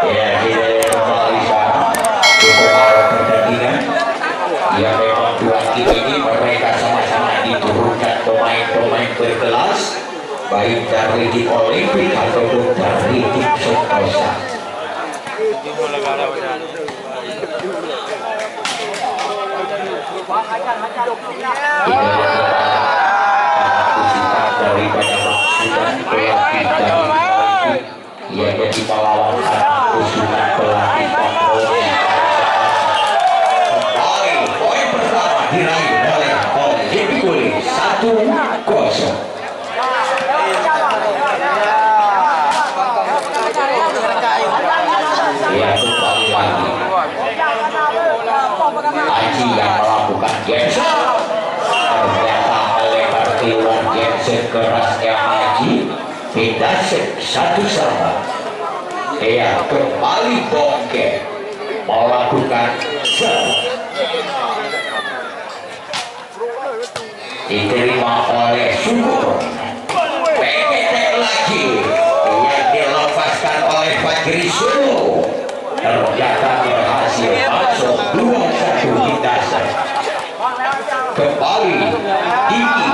Ya, kita kembali sekarang untuk awal pertandingan. Ya, memang dua tim ini mereka sama-sama diturunkan pemain-pemain berkelas, baik dari tim Olimpik ataupun dari tim Sentosa. Daripada maksudan pelatih dari Olimpik, ia jadi melawan usulan pelatih patroli. Kembali poin pertama diraih oleh Olimpik 1-0. Ya, kembali lagi Haji yang melakukan geser, ternyata melebar keluar geser kerasnya Haji, pindah satu sama. Ya, kembali Bongkeng melakukan serve, diterima oleh Syukur, pendek lagi yang dilepaskan oleh FAZRI Solo, ternyata berhasil masuk 2-1 di dasar. Kembali DINI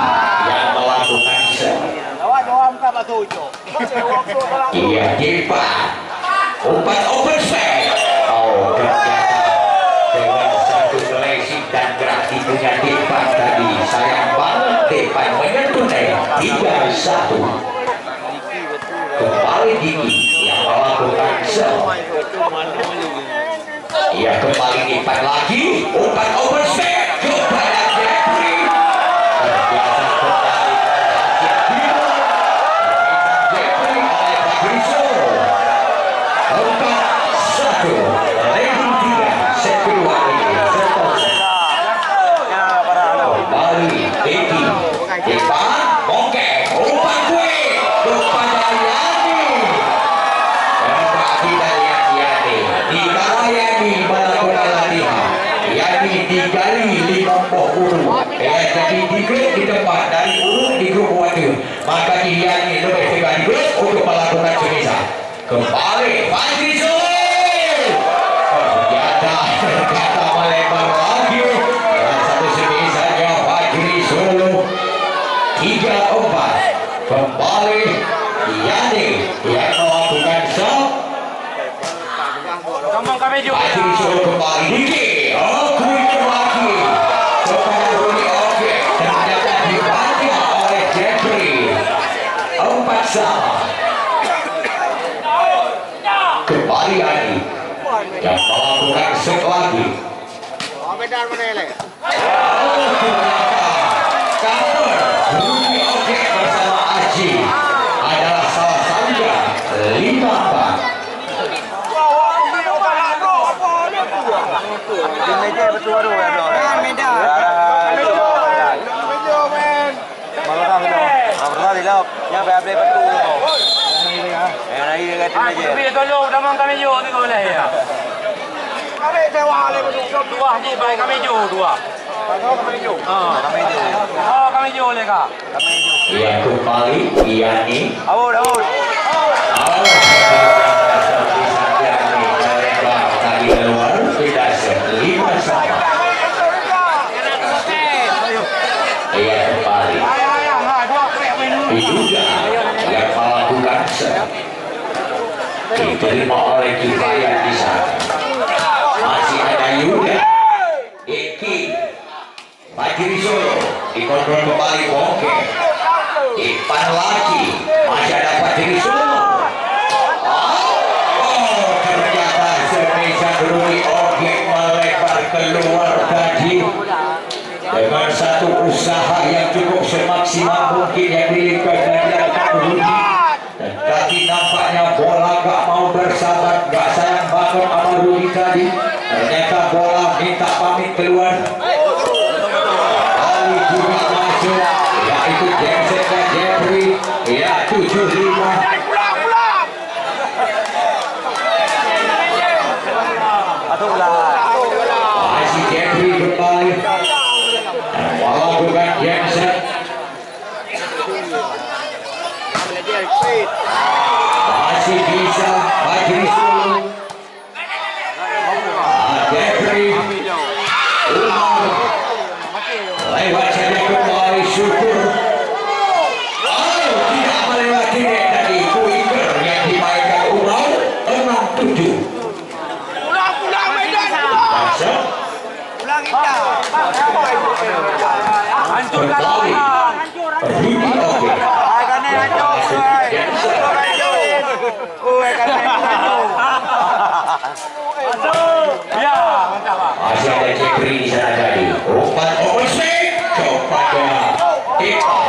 yang melakukan serve. Ia depan umpan open set. Oh, ternyata dengan satu seleksi dan gerak hidungnya depan tadi, sayang banget depan menyentuh net. 3-1. Kembali DINI yang melakukan serve. Ia kembali depan lagi, umpan open set kepada Jeffrey. Ternyata kembali Jeffrey oleh FAZRI Solo. 4-1, leading 3 set kedua ini Sentosa. Kembali Beki depan Bongkeng, umpan kue kepada Yani. Kembali dari Yani, dikala Yani melakukan latihan, Yani digali 50 urut. Jadi digrade di tempat dari urut di grup wadah, maka Yani lebih sekaligus untuk melakukan semisal. Kembali FAZRI Solo, ternyata melebar lagi dan satu semisalnya FAZRI Solo. 3-4. Kembali Yani yang melakukan serve. FAZRI Solo kembali Diki, kuingin lagi kepada RUDI OGEK, ternyata dibantu oleh Jeffrey. 4-1. Kembali Yani yang melakukan set lagi. Cover RUDI OGEK bersama Aji adalah salah satunya 5-4. Ia kembali Yani. Tadi keluar tidak 5-1. Ia kembali YUDA yang melakukan serve, diterima oleh Kifayat di sana. Masih ada YUDA, Eki, FAZRI Solo dikontrol kembali Bongkeng. Depan lagi masih ada FAZRI Solo. Ternyata semisal RUDI OGEK melebar keluar tadi dengan satu usaha yang cukup semaksimal mungkin yang dilakukan RUDI. Dan tadi nampaknya bola gak mau bersahabat, gak sayang banget sama RUDI tadi. Ternyata bola minta pamit keluar. Kali juga masuk, yaitu Jackson dan Jeffrey. Ya, 7-5. Masih Jeffrey kembali melakukan Jackson. Masih bisa FAZRI Solo Jeffrey di sana tadi. Umpan overswing kepada Eka.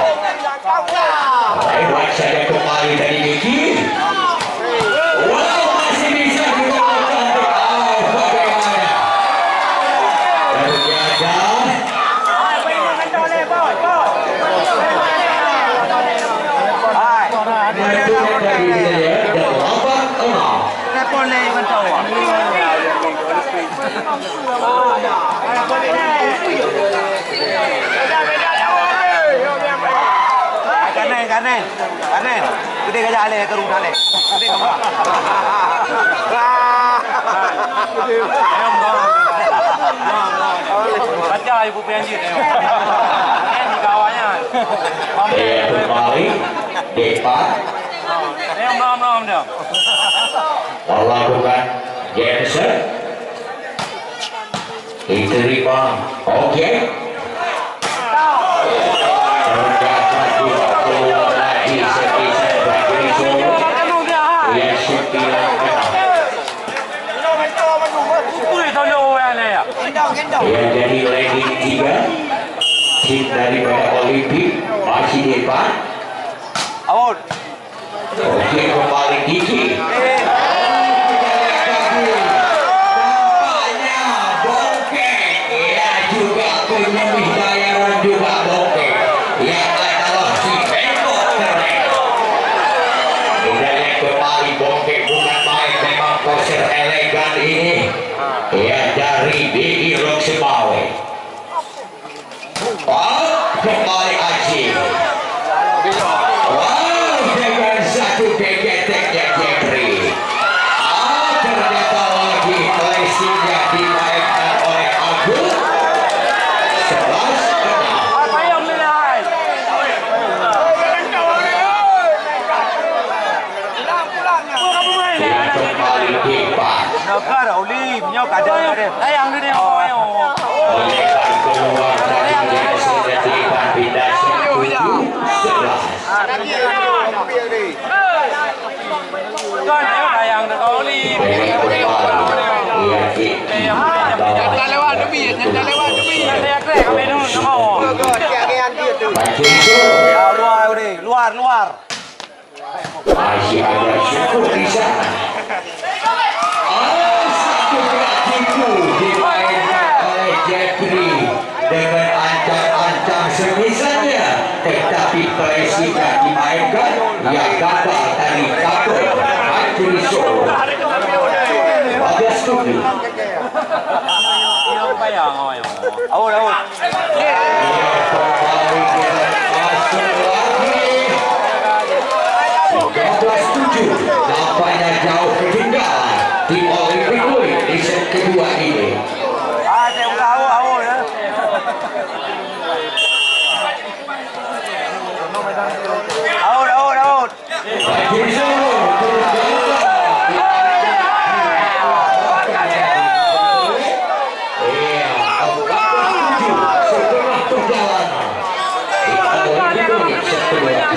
Hebat saja kembali dari Niki. Wow, masih bisa juga cantik. Oh, bagaimana? Ternyata kanan gede gajah ale ke rumah ale gede kamu baca ibu penjit ini kawannya kembali depan belum dah melakukan Jensen diterima OGEK. Ya, jadi ranking 3 tim daripada OLIMPIC masih di depan. out Oke, kembali Diki. Nampaknya Bongkeng ya juga penyemih bayaran juga Bongkeng yang adalah si Bengkok keren. Kemudian kembali Bongkeng bukan main, memang poser elegan ini ya dari Bigi Rock Semawe. Kembali Aji. Dengan satu gegeteknya Jeffrey. Ternyata lagi flashingnya dimainkan oleh Agung. 11-6. apa yang nilai kamu main Dia kembali depan. nak ada Ulim nyok ada tayang dia Olehkan keluar dari desa depan pindah 11. kan ayo tayang dia Ulim Dah lewat demi saya krek kami dulu nak mau luar masih ada syukur di sana. Satu gerak tipu dimainkan oleh Jeffrey dengan ancam-ancam semisalnya, tetapi presiden dimainkan yang gagal dari Kato Akriso. Ada setuju. bayang awal Kembali kita masuk lagi. 13-7. Nampaknya jauh ketinggalan tim Olimpik di set kedua ini. saya udah awal ya awal Setelah perjalanan di Olimpik set kedua ini.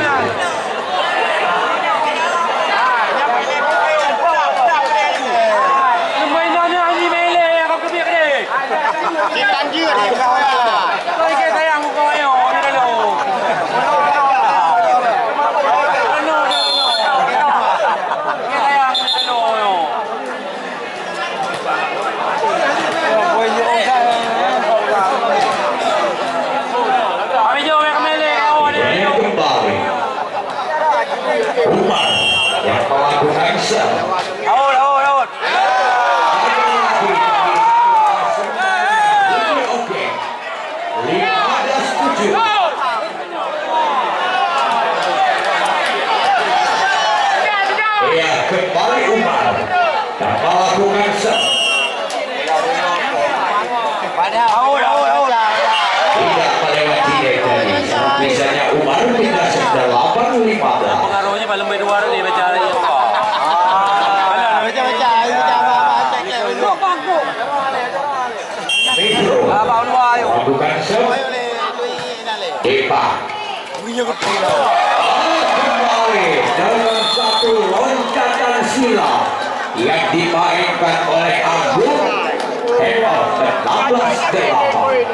Umar yang melakukan set. awal Oke, 15-7. Ya, kembali Umar dan melakukan set. awal Tidak melewati dia tadi. Misalnya Umar pindah set 8-15. pengaruhnya paling berdua ni baca ni Metro melakukan set. Depan. Kembali dalam satu loncatan silam yang dimainkan oleh Agung. Handball 16-8.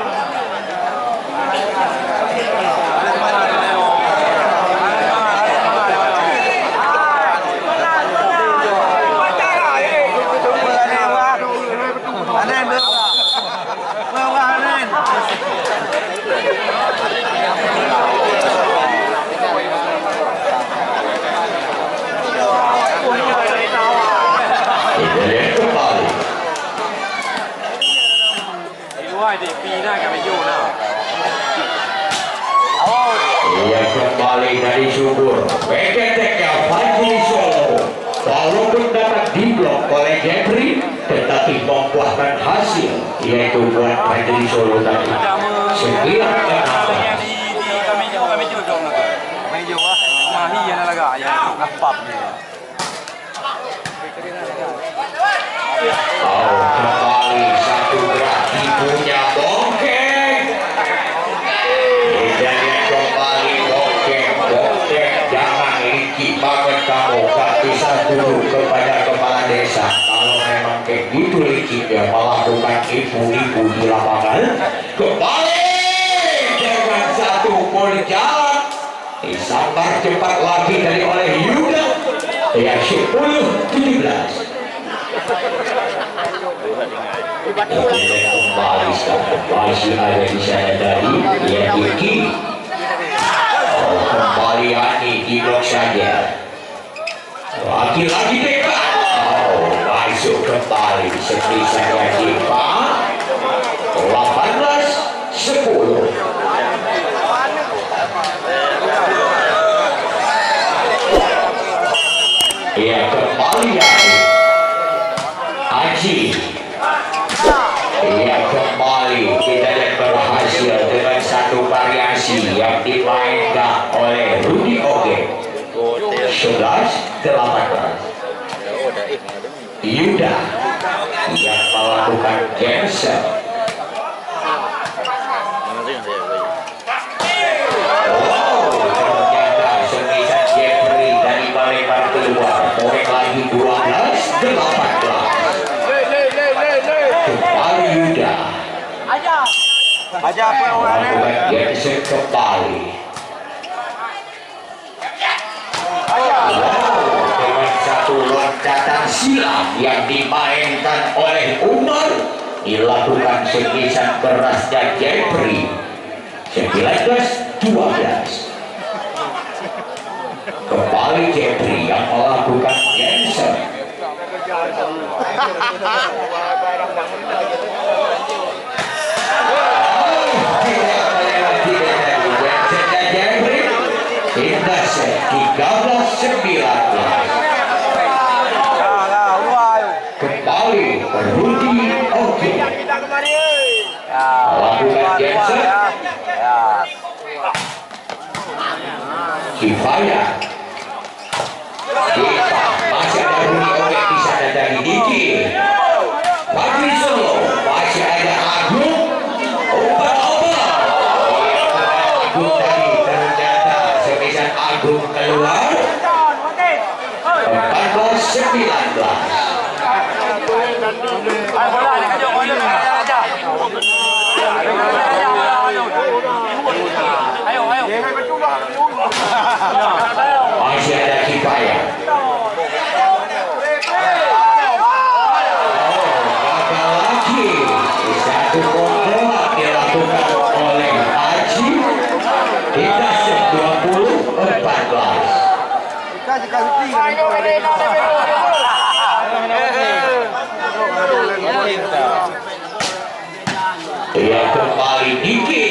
Ia kembali dari subur. PKTK FAZRI Solo walaupun dapat diblok oleh Jeffrey tetapi membuahkan hasil, yaitu buat FAZRI Solo tadi 9-16. Kembali satu gerak punya Bongkeng. Dan yang kembali Bongkeng jangan licik banget kamu, gak bisa duduk kepada kepala desa. Kalau memang kayak gitu liciknya melakukan ibu-ibu di lapangan. Kembali dengan satu pun jalan disambar cepat lagi dari oleh Yuda ya 10-17. Kembali masih ada di sana dari YANI. Kembali YANI di blok saja. Lagi-lagi dekat. Masuk kembali seperti saya jumpa 18-10. Ya kembali YANI. Haji. Ia kembali tidak berhasil dengan satu variasi yang dimainkan oleh RUDI OGEK 11-18. YUDA yang melakukan cancel. Ternyata semisal Jeffrey dari melebar keluar. Korek lagi 12-18. Kembali Yuda. Aja apa orangnya? Geser kembali. Dengan satu loncatan silam yang dimainkan oleh Umar dilakukan sekisan beras dan Jeffrey 19-12. Kembali Jeffrey yang melakukan cancel. Kembali RUDI OGEK melakukan cancel. Kifaya masih ada RUDI OGEK di sana dari DINI. FAZRI Solo masih ada Agung. Agung tadi ternyata semisal Agung keluar 14-19. Masih ada Kifaya. Gagal lagi. Satu kontrol dilakukan oleh Haji. Kita 20-14. Dia kembali Diki.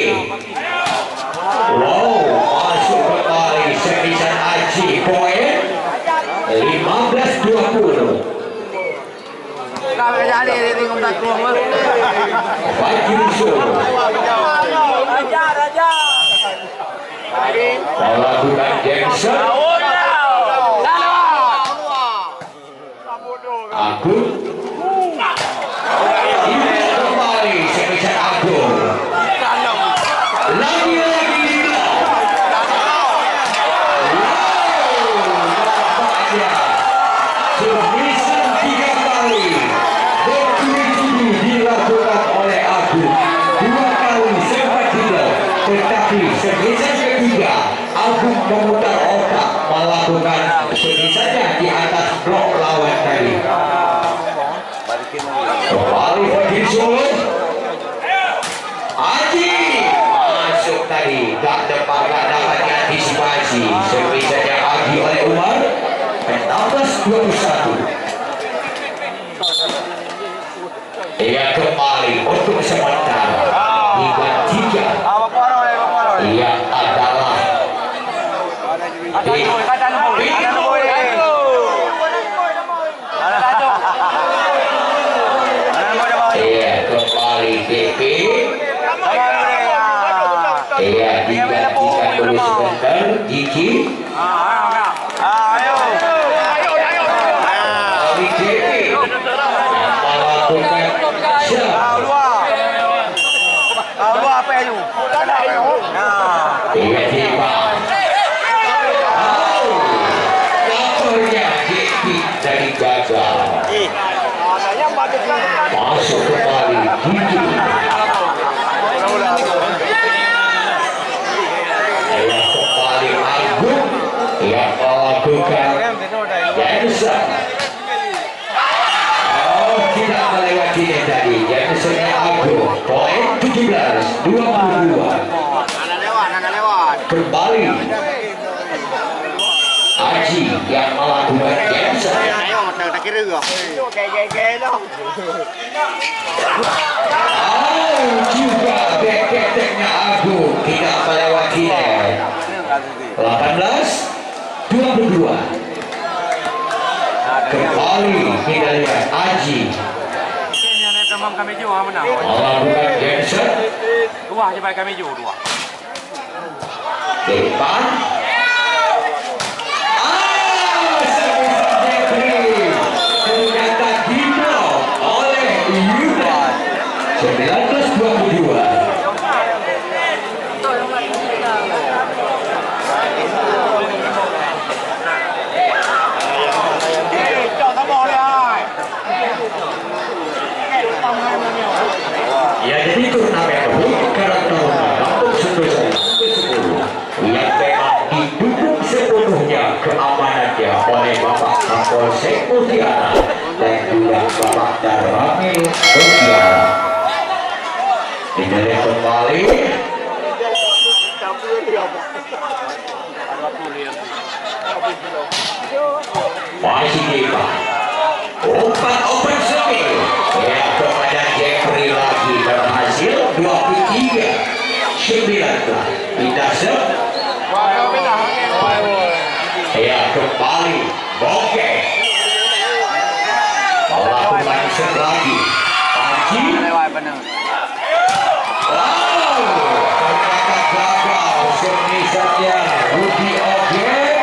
Wow, masuk kembali sekisan Haji poin 15-20. FAZRI Solo melakukan cancel. Agung kembali sekisan Agung. Lagi-lagi semisal 3 kali bertubi-tubi dilakukan memutar otak melakukan saja di atas blok lawan tadi. Kembali bagi sulit. Haji masuk tadi, tak dapat diantisipasi. Servis saja Haji oleh Umar. 16-21. Ia kembali untuk sementara digantikan. Ia adalah ia kembali DP. Ia digantikan dulu sebentar Diki. Tiba-tiba kabarnya Diki dari gagal. Masuk kembali Diki. Ia kembali Agung yang melakukan desa. Tidak melewatinya tadi. Desa Agung poin 17-22. Kembali Haji yang melakukan desa. Juga beketeknya Agung tidak melewatinya. 18-22. Kembali kita lihat Haji melakukan desa. Depan JEFFRI ternyata diblok oleh YUDA. 19-22. Ya, jadi turnamen bukan turnamen untuk Sentosa ke-10 yang memang didukung sepenuhnya keamanannya oleh Bapak Kapolsek Utara dan juga Bapak Turnamen Utara. Kita lihat kembali masih kita open singkil ya kepada JEFFRI lagi berhasil 23-19. Kita ya kembali BONGKENG melakukan set lagi Haji. Ternyata gagal servisnya RUDI OGEK.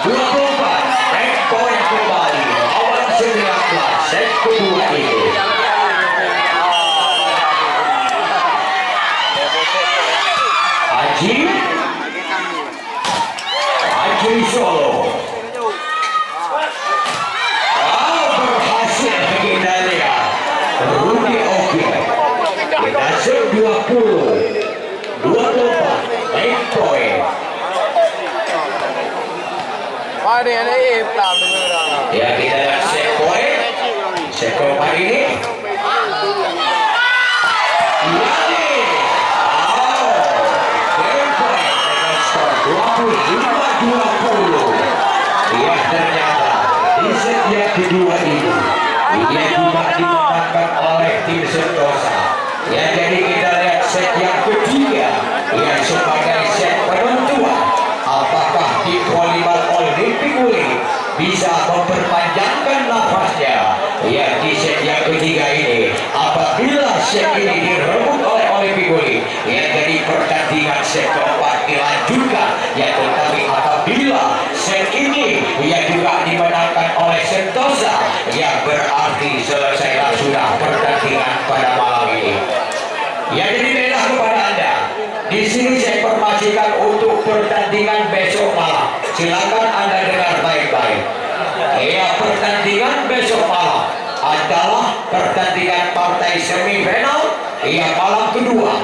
24 poin kembali lawan 19 set kedua ini. Haji Solo berhasil kita lihat RUDI OGEK kita set 24 poin. Ya kita lihat set poin set keempat ini. YANI poin dengan skor 25-20. Ya ternyata di set yang kedua ini ia juga dimenangkan oleh tim Sentosa. Ya jadi kita lihat set yang ketiga yang sebagai set penentuan apakah di volleyball OLIMPIC bisa memperpanjangkan nafasnya. Ya di set yang ketiga ini apabila set ini direbut oleh OLIMPIC ya jadi pertandingan set keempat dilanjutkan. Ya tetapi apabila set ini ya juga dimenangkan oleh Sentosa ya berarti selesailah sudah pertandingan pada malam ini. Ya jadi baiklah kepada Anda. Di sini saya informasikan untuk pertandingan besok malam. Silakan Anda dengar baik-baik. Ya pertandingan besok malam adalah pertandingan partai semifinal. Ya malam kedua